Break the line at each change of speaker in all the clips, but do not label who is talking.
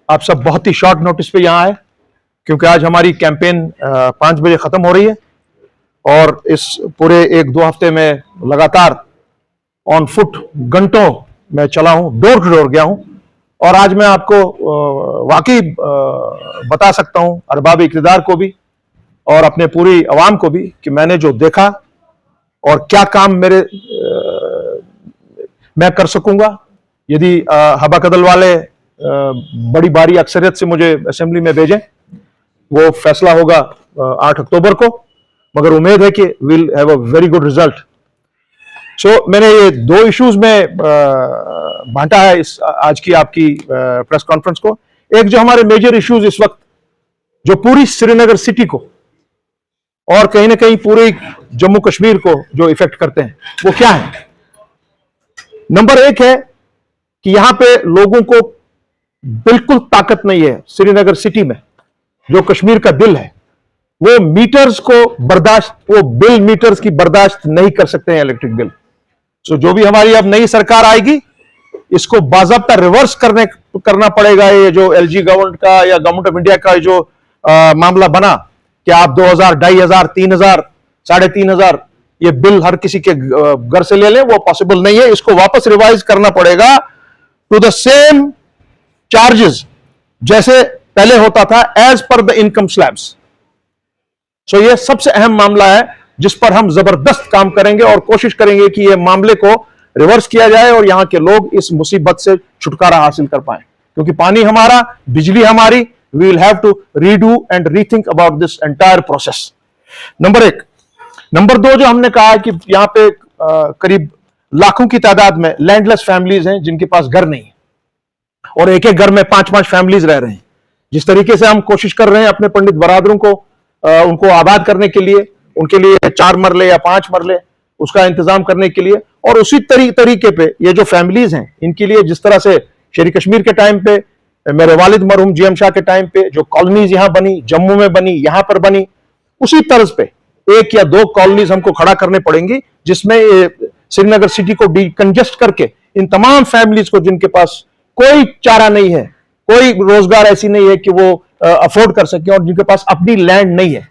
आप सब बहुत ही शॉर्ट नोटिस पे यहाँ आए, क्योंकि आज हमारी कैंपेन 5 बजे खत्म हो रही है और इस पूरे 1-2 हफ्ते में लगातार ऑन फुट घंटों मैं चला हूं, डोर टू डोर गया हूं और आज मैं आपको वाकई बता सकता हूं, अरबाब इक़्तिदार को भी और अपने पूरी अवाम को भी, कि मैंने जो देखा और क्या काम मैं कर सकूंगा यदि हबा कदल वाले बड़ी भारी अक्सरियत से मुझे असेंबली में भेजें। वो फैसला होगा 8 अक्टूबर को, मगर उम्मीद है कि will have a very good result. मैंने ये 2 इश्यूज में बांटा है इस आज की आपकी प्रेस कॉन्फ्रेंस को। एक, जो हमारे मेजर इश्यूज इस वक्त जो पूरी श्रीनगर सिटी को और कहीं ना कहीं पूरे जम्मू कश्मीर को जो इफेक्ट करते हैं, वो क्या है। नंबर 1 है कि यहां पे लोगों को बिल्कुल ताकत नहीं है श्रीनगर सिटी में, जो कश्मीर का दिल है, वो मीटर्स को वो बिल मीटर्स की बर्दाश्त नहीं कर सकते हैं, इलेक्ट्रिक बिल। जो भी हमारी अब नई सरकार आएगी, इसको बाज़ाब्ता रिवर्स करना पड़ेगा। ये जो एलजी गवर्नमेंट का या गवर्नमेंट ऑफ इंडिया का जो मामला बना कि आप 2000, 2500, 3000, 3500 ये बिल हर किसी के घर से ले लें, वो पॉसिबल नहीं है। इसको वापस रिवाइज करना पड़ेगा टू द सेम चार्जेस जैसे पहले होता था, as per the income slabs. ये सबसे अहम मामला है जिस पर हम जबरदस्त काम करेंगे और कोशिश करेंगे कि ये मामले को रिवर्स किया जाए और यहां के लोग इस मुसीबत से छुटकारा हासिल कर पाएं, क्योंकि पानी हमारा, बिजली हमारी। We will have to redo and rethink about this entire process. Number 1। Number 2, जो हमने कहा है कि यहां पे करीब लाखों की तादाद में लैंडलेस फैमिलीज हैं जिनके पास घर नहीं है और एक एक घर में 5-5 फैमिलीज रह रहे हैं। जिस तरीके से हम कोशिश कर रहे हैं अपने पंडित बरादरों को उनको आबाद करने के लिए, उनके लिए 4 मरले या 5 मरले उसका इंतजाम करने के लिए, और उसी तरीके पे ये जो फैमिलीज हैं इनके लिए जिस तरह से शेरी कश्मीर के टाइम पे, मेरे वालिद मरहूम जीएम शाह के टाइम पे जो कॉलोनीज यहां बनी, जम्मू में बनी, यहां पर बनी, उसी तर्ज पे 1 या 2 कॉलोनीज हमको खड़ा करने पड़ेंगी जिसमें श्रीनगर सिटी को डिकंजेस्ट करके इन तमाम फैमिलीज को जिनके पास कोई चारा नहीं है, कोई रोजगार ऐसी नहीं है कि वो अफोर्ड कर सके और जिनके पास अपनी लैंड नहीं है।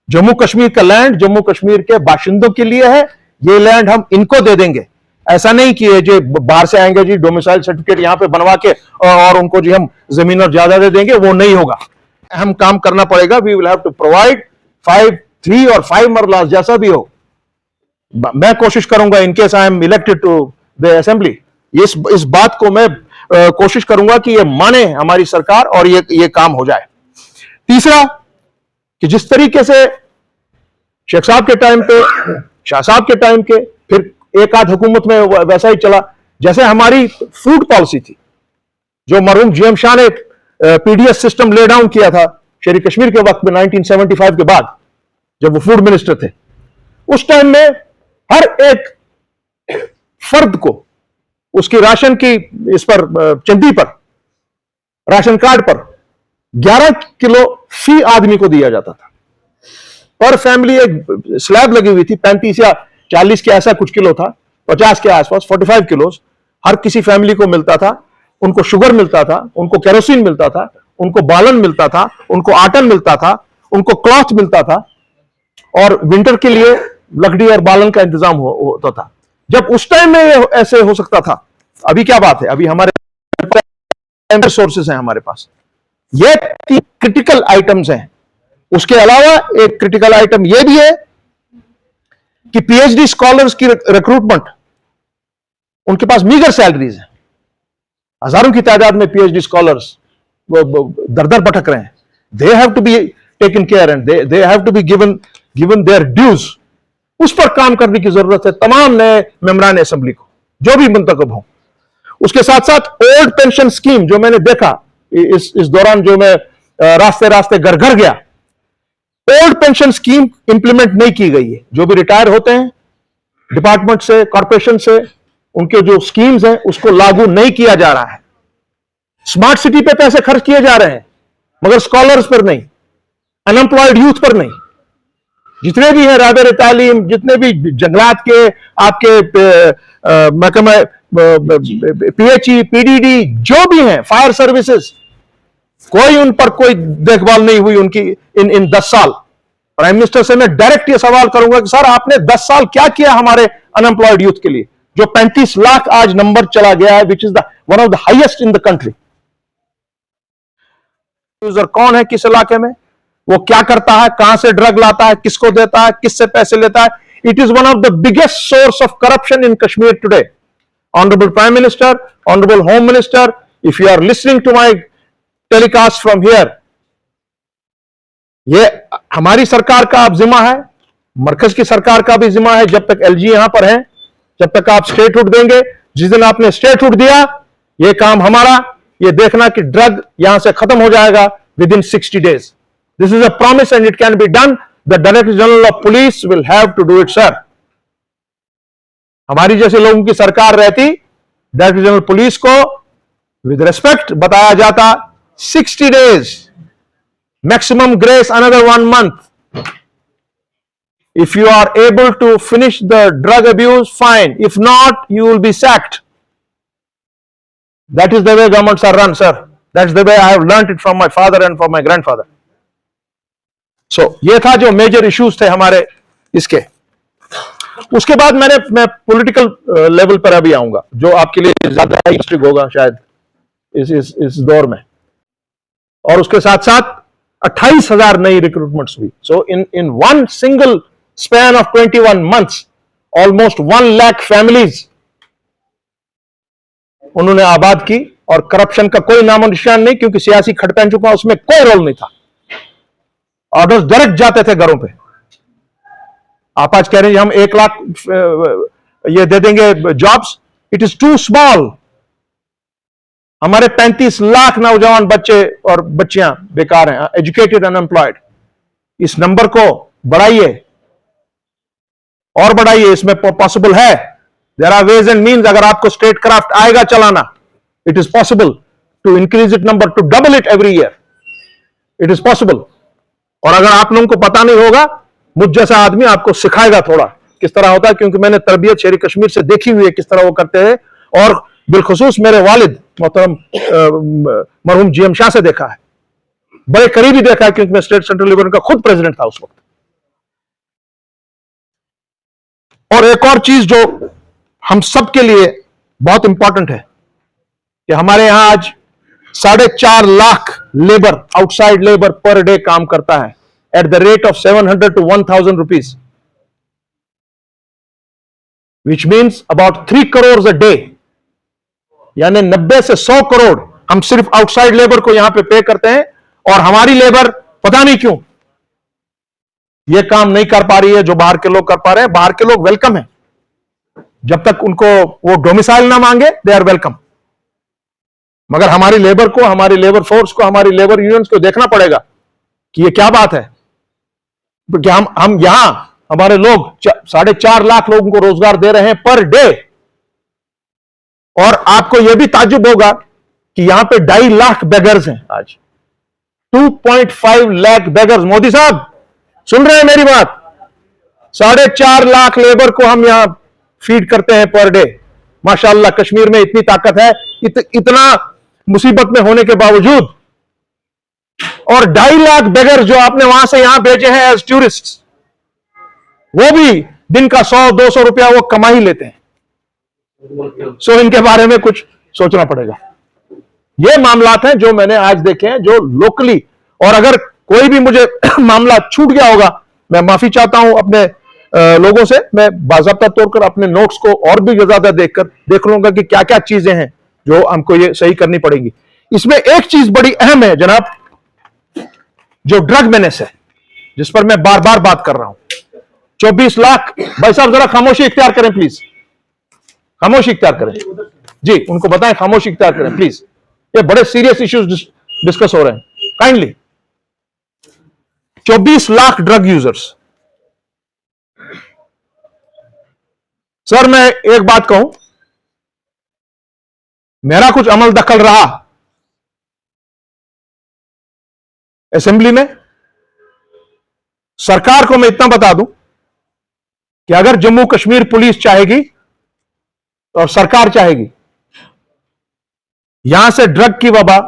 जम्मू कश्मीर का लैंड जम्मू कश्मीर के बाशिंदों के लिए है, ये लैंड हम इनको दे देंगे। ऐसा नहीं कि ये जो बाहर से आएंगे जी डोमिसाइल सर्टिफिकेट यहां पे बनवा के और उनको जी हम जमीन और ज्यादा दे देंगे, वो नहीं होगा। अहम काम करना पड़ेगा। We will have to provide 5, 3 और 5 मरलास, जैसा भी हो। मैं कोशिश करूंगा in case I am elected to the assembly, इस बात को मैं कोशिश करूंगा कि ये माने हमारी सरकार और ये काम हो जाए। तीसरा, कि जिस तरीके से शेख साहब के टाइम पे, शाह साहब के टाइम के, फिर एक आध हुकूमत में वैसा ही चला, जैसे हमारी फूड पॉलिसी थी, जो मरहूम जीएम शाह ने पीडीएस सिस्टम ले डाउन किया था शेरी कश्मीर के वक्त में 1975 के बाद, जब वो फूड मिनिस्टर थे। उस टाइम में हर एक फर्द को उसकी राशन की इस पर चंदी पर, राशन कार्ड पर 11 किलो फी आदमी को दिया जाता था। पर फैमिली एक स्लैब लगी हुई थी, 35 या 40 के ऐसा कुछ किलो था, 50 के आसपास, 45 किलो हर किसी फैमिली को मिलता था। उनको शुगर मिलता था, उनको केरोसिन मिलता था, उनको बालन मिलता था, उनको आटन मिलता था, उनको क्लॉथ मिलता था और विंटर के लिए लकड़ी और बालन का इंतजाम होता था। जब उस टाइम में ऐसे हो सकता था, अभी क्या बात है, अभी हमारे सोर्सेस हैं हमारे पास। ये 3 क्रिटिकल आइटम्स हैं। उसके अलावा एक क्रिटिकल आइटम यह भी है कि पीएचडी स्कॉलर्स की रिक्रूटमेंट, उनके पास मीगर सैलरीज हैं। हजारों की तादाद में पीएचडी स्कॉलर्स दर दर भटक रहे हैं। They have to be taken care and they have to be given their dues. उस पर काम करने की जरूरत है तमाम नए मेंबरान असेंबली को, जो भी मुंतखब हों। उसके साथ साथ ओल्ड पेंशन स्कीम, जो मैंने देखा इस दौरान, जो मैं रास्ते रास्ते घर घर गया, ओल्ड पेंशन स्कीम इंप्लीमेंट नहीं की गई है। जो भी रिटायर होते हैं डिपार्टमेंट से, कॉर्पोरेशन से, उनके जो स्कीम्स हैं उसको लागू नहीं किया जा रहा है। स्मार्ट सिटी पे पैसे खर्च किए जा रहे हैं, मगर स्कॉलर्स पर नहीं, अनएम्प्लॉयड यूथ पर नहीं। जितने भी हैं रादर तालीम, जितने भी जंगलात के आपके महकमा पीएचई, पीडीडी, जो भी हैं, फायर सर्विसेज, कोई उन पर कोई देखभाल नहीं हुई उनकी इन 10 साल। प्राइम मिनिस्टर से मैं डायरेक्ट ये सवाल करूंगा कि सर आपने 10 साल क्या किया हमारे अनएम्प्लॉयड यूथ के लिए, जो 35 लाख आज नंबर चला गया है, which is the one of the highest in the country. User कौन है, किस इलाके में, वो क्या करता है, कहां से ड्रग लाता है, किसको देता है, किससे पैसे लेता है। It is one of the biggest source of corruption in Kashmir today. Honourable prime minister, honourable home minister, if you are listening to my telecast from here, ये हमारी सरकार का अब जिम्मा है, मरकज की सरकार का भी जिम्मा है। जब तक एलजी यहां पर है, जब तक आप स्टेटहुड देंगे, जिस दिन आपने स्टेटहुड दिया, ये काम हमारा, ये देखना कि ड्रग यहां से खत्म हो जाएगा within 60 days। This is a promise and it can be done. The director general of police will have to do it sir. हमारी जैसे लोगों की सरकार रहती, डायरेक्टर जनरल पुलिस को विद रिस्पेक्ट बताया जाता 60 days, maximum grace another 1 month. If you are able to finish the drug abuse, fine. If not, you will be sacked. That is the way governments are run, sir. That's the way I have learned it from my father and from my grandfather. So ये था जो major issues थे हमारे इसके। उसके बाद मैं political level पर अभी आऊंगा, जो आपके लिए ज्यादा इंटरेस्टिंग होगा शायद इस दौर में। और उसके साथ साथ 28,000 नई रिक्रूटमेंट्स हुई। So in one single span of 21 months, almost 1 lakh families उन्होंने आबाद की। और करप्शन का कोई नामो निशान नहीं, क्योंकि सियासी खटपंचों का उसमें कोई रोल नहीं था। ऑर्डर्स डायरेक्ट जाते थे घरों पे। आप आज कह रहे हैं हम 1 लाख ये दे देंगे jobs, it is too small. हमारे 35 लाख नौजवान बच्चे और बच्चियां बेकार हैं, एजुकेटेड अनएम्प्लॉयड। इस नंबर को बढ़ाइए और बढ़ाइए, इसमें पॉसिबल है। There are ways and means. अगर आपको स्टेट क्राफ्ट आएगा चलाना, it is possible to increase it number, to double it every year. It is possible. और अगर आप लोगों को पता नहीं होगा, मुझ जैसा आदमी आपको सिखाएगा थोड़ा किस तरह होता है, क्योंकि मैंने तरबियत शेर कश्मीर से देखी हुई है किस तरह वो करते हैं। और बिलखुसूस मेरे वालिद मोहतरम मरहूम जीएम शाह से देखा है, बड़े करीबी देखा है, क्योंकि मैं स्टेट सेंट्रल लिबरेशन का खुद प्रेसिडेंट था उस वक्त। और एक और चीज जो हम सब के लिए बहुत इंपॉर्टेंट है कि हमारे यहां आज 4.5 lakh labour, outside labour per day काम करता है at the rate of 700 to 1,000 rupees, which means about 3 crores a day। यानी 90 से 100 करोड़ हम सिर्फ आउटसाइड लेबर को यहां पे करते हैं। और हमारी लेबर पता नहीं क्यों ये काम नहीं कर पा रही है जो बाहर के लोग कर पा रहे हैं। बाहर के लोग वेलकम है, जब तक उनको वो डोमिसाइल ना मांगे, दे आर वेलकम। मगर हमारी लेबर को, हमारी लेबर फोर्स को, हमारी लेबर यूनियंस को देखना पड़ेगा कि ये क्या बात है। क्योंकि हम यहां हमारे लोग 4.5 लाख लोगों को रोजगार दे रहे हैं पर डे। और आपको यह भी ताज्जुब होगा कि यहां पे 2.5 लाख बेगर्स हैं आज, 2.5 लाख बेगर्स। मोदी साहब सुन रहे हैं मेरी बात? 4.5 लाख लेबर को हम यहां फीड करते हैं पर डे। माशाअल्लाह कश्मीर में इतनी ताकत है, इतना मुसीबत में होने के बावजूद। और 2.5 लाख बेगर जो आपने वहां से यहां भेजे हैं एज टूरिस्ट, वो भी दिन का 100-200 रुपया वो कमा ही लेते हैं। सो इनके बारे में कुछ सोचना पड़ेगा। ये मामलात हैं जो मैंने आज देखे हैं, जो लोकली। और अगर कोई भी मुझे मामला छूट गया होगा, मैं माफी चाहता हूं अपने लोगों से। मैं बाज़ाब्ता तौर पर अपने नोट्स को और भी ज्यादा देख लूंगा कि क्या क्या चीजें हैं जो हमको ये सही करनी पड़ेगी। इसमें एक चीज बड़ी अहम है जनाब, जो ड्रग मेनेस है, जिस पर मैं बार बार बात कर रहा हूं। 24 लाख। भाई साहब जरा खामोशी इख्तियार करें प्लीज, खामोशी इख्तियार करें जी, उनको बताएं खामोशी इख्तियार करें प्लीज। ये बड़े सीरियस इश्यूज डिस्कस हो रहे हैं, kindly. 24 lakh drug users. Sir मैं एक बात कहूं, मेरा कुछ अमल दखल रहा असेंबली में। सरकार को मैं इतना बता दूं कि अगर जम्मू कश्मीर पुलिस चाहेगी और सरकार चाहेगी, यहां से ड्रग की वबा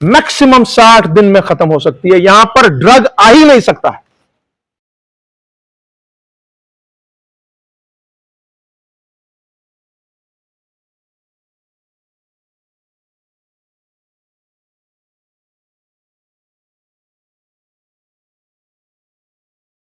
मैक्सिमम 60 दिन में खत्म हो सकती है। यहां पर ड्रग आ ही नहीं सकता है।